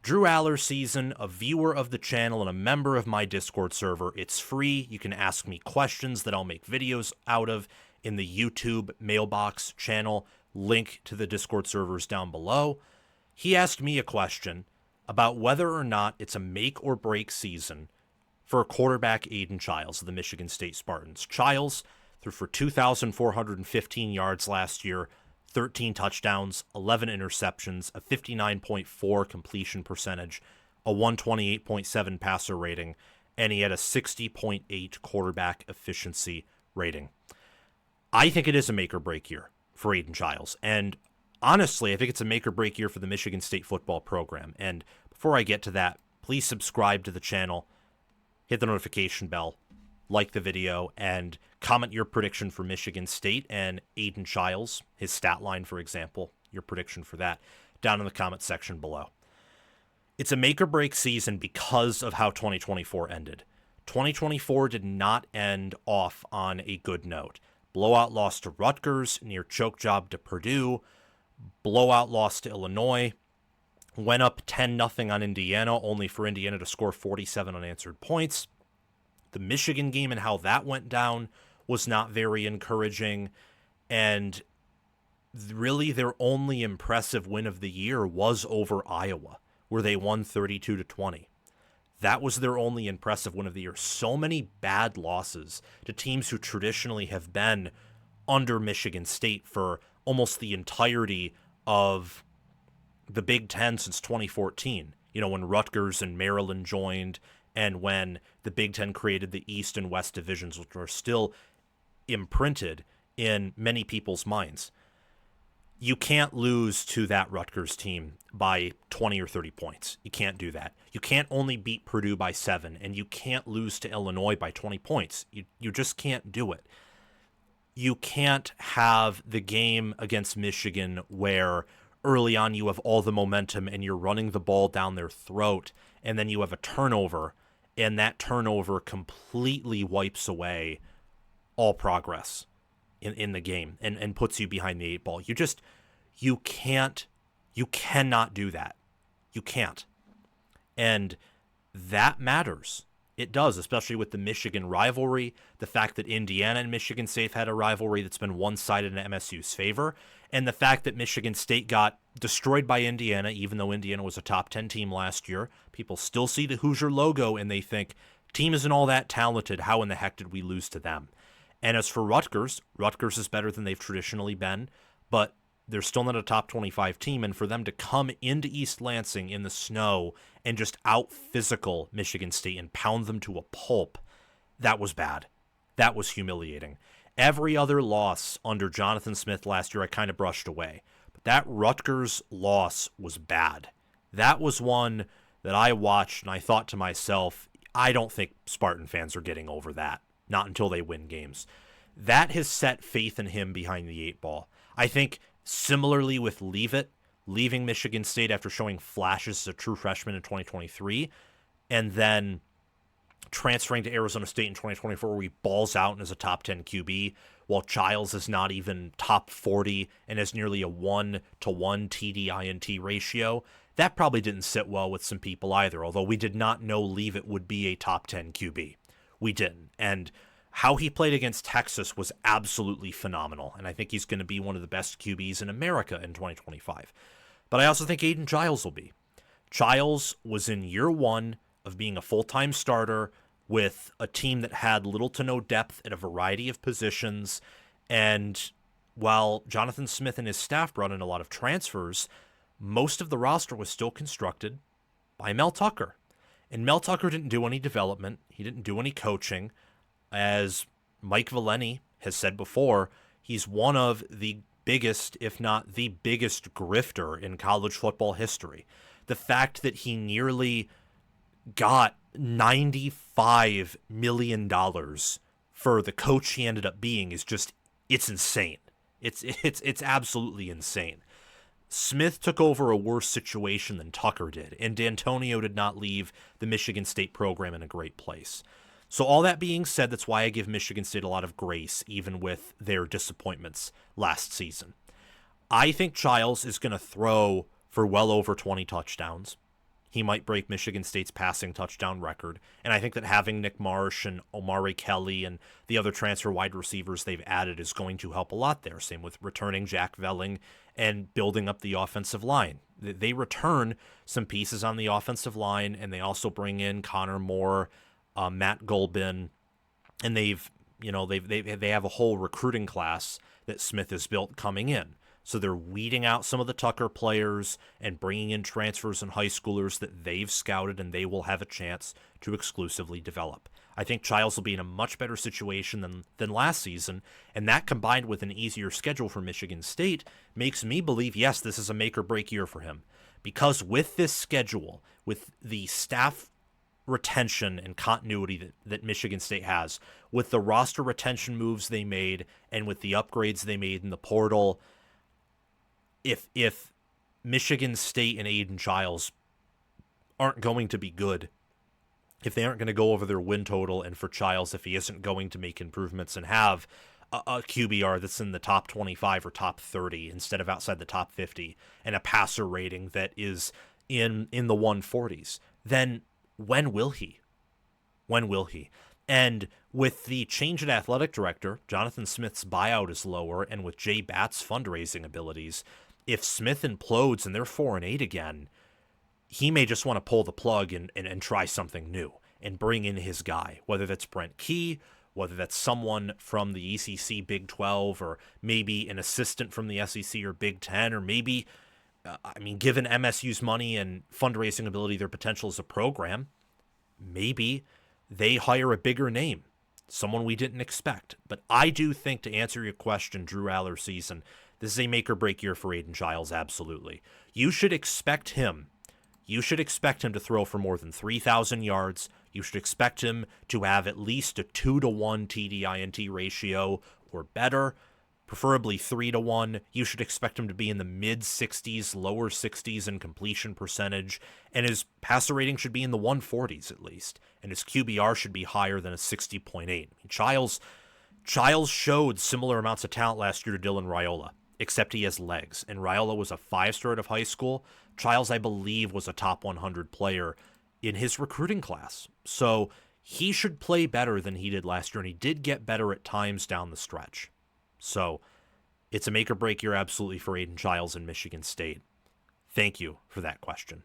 Drew Aller season, a viewer of the channel and a member of my Discord server. It's free. You can ask me questions that I'll make videos out of in the YouTube mailbox channel. Link to the Discord servers down below. He asked me a question about whether or not it's a make or break season for quarterback Aidan Chiles of the Michigan State Spartans. Chiles threw for 2,415 yards last year, 13 touchdowns, 11 interceptions, a 59.4 completion percentage, a 128.7 passer rating, and he had a 60.8 quarterback efficiency rating. I think it is a make or break year for Aidan Chiles, and honestly, I think it's a make or break year for the Michigan State football program. And before I get to that, please subscribe to the channel, hit the notification bell, like the video, and comment your prediction for Michigan State and Aidan Chiles, his stat line, for example, your prediction for that, down in the comment section below. It's a make or break season because of how 2024 ended. 2024 did not end off on a good note. Blowout loss to Rutgers, near choke job to Purdue, blowout loss to Illinois, went up 10-0 on Indiana, only for Indiana to score 47 unanswered points. The Michigan game and how that went down was not very encouraging, and really their only impressive win of the year was over Iowa, where they won 32-20. That was their only impressive win of the year. So many bad losses to teams who traditionally have been under Michigan State for almost the entirety of the Big Ten since 2014. You know, when Rutgers and Maryland joined, and when the Big Ten created the East and West divisions, which are still imprinted in many people's minds. You can't lose to that Rutgers team by 20 or 30 points. You can't do that. You can't only beat Purdue by 7, and you can't lose to Illinois by 20 points. You just can't do it. You can't have the game against Michigan where early on you have all the momentum and you're running the ball down their throat, and then you have a turnover, and that turnover completely wipes away all progress in the game and puts you behind the 8 ball. You cannot do that. You can't. And that matters. It does, especially with the Michigan rivalry, the fact that Indiana and Michigan State had a rivalry that's been one-sided in MSU's favor, and the fact that Michigan State got destroyed by Indiana, even though Indiana was a top 10 team last year. People still see the Hoosier logo and they think, team isn't all that talented, how in the heck did we lose to them? And as for Rutgers, Rutgers is better than they've traditionally been, but they're still not a top 25 team, and for them to come into East Lansing in the snow and just out-physical Michigan State and pound them to a pulp, that was bad. That was humiliating. Every other loss under Jonathan Smith last year I kind of brushed away, but that Rutgers loss was bad. That was one that I watched and I thought to myself, I don't think Spartan fans are getting over that, not until they win games. That has set faith in him behind the 8 ball. I think similarly with leaving Michigan State after showing flashes as a true freshman in 2023, and then transferring to Arizona State in 2024 where he balls out and is a top 10 QB, while Chiles is not even top 40 and has nearly a 1-to-1 TD-INT ratio. That probably didn't sit well with some people either, although we did not know Leavitt would be a top 10 QB. We didn't. And how he played against Texas was absolutely phenomenal, and I think he's going to be one of the best QBs in America in 2025. But I also think Aidan Chiles will be. Chiles was in year 1 of being a full-time starter with a team that had little to no depth at a variety of positions, and while Jonathan Smith and his staff brought in a lot of transfers, most of the roster was still constructed by Mel Tucker. And Mel Tucker didn't do any development. He didn't do any coaching. As Mike Valeni has said before, he's one of the biggest, if not the biggest, grifter in college football history. The fact that he nearly got $95 million for the coach he ended up being is just, it's insane. It's absolutely insane. Smith took over a worse situation than Tucker did, and D'Antonio did not leave the Michigan State program in a great place. So all that being said, that's why I give Michigan State a lot of grace, even with their disappointments last season. I think Chiles is going to throw for well over 20 touchdowns. he might break Michigan State's passing touchdown record. And I think that having Nick Marsh and Omari Kelly and the other transfer wide receivers they've added is going to help a lot there. Same with returning Jack Velling and building up the offensive line. They return some pieces on the offensive line, and they also bring in Connor Moore, Matt Golbin, and they have a whole recruiting class that Smith has built coming in. So they're weeding out some of the Tucker players and bringing in transfers and high schoolers that they've scouted and they will have a chance to exclusively develop. I think Chiles will be in a much better situation than last season, and that combined with an easier schedule for Michigan State makes me believe, yes, this is a make-or-break year for him. Because with this schedule, with the staff retention and continuity that Michigan State has, with the roster retention moves they made and with the upgrades they made in the portal, if Michigan State and Aidan Chiles aren't going to be good, if they aren't going to go over their win total, and for Chiles, if he isn't going to make improvements and have a QBR that's in the top 25 or top 30 instead of outside the top 50, and a passer rating that is in the 140s, then when will he? When will he? And with the change at athletic director, Jonathan Smith's buyout is lower, and with Jay Batt's fundraising abilities, if Smith implodes and they're 4-8 again, he may just want to pull the plug and try something new and bring in his guy, whether that's Brent Key, whether that's someone from the ECC Big 12, or maybe an assistant from the SEC or Big 10, or maybe, given MSU's money and fundraising ability, their potential as a program, maybe they hire a bigger name, someone we didn't expect. But I do think, to answer your question, Drew Aller season, this is a make-or-break year for Aidan Chiles, absolutely. You should expect him to throw for more than 3,000 yards. You should expect him to have at least a 2-to-1 TD-INT ratio or better, preferably 3-to-1. You should expect him to be in the mid-60s, lower 60s in completion percentage, and his passer rating should be in the 140s at least, and his QBR should be higher than a 60.8. Chiles showed similar amounts of talent last year to Dylan Raiola, except he has legs, and Raiola was a 5-star out of high school. Chiles, I believe, was a top 100 player in his recruiting class. So he should play better than he did last year, and he did get better at times down the stretch. So it's a make-or-break year absolutely for Aidan Chiles in Michigan State. Thank you for that question.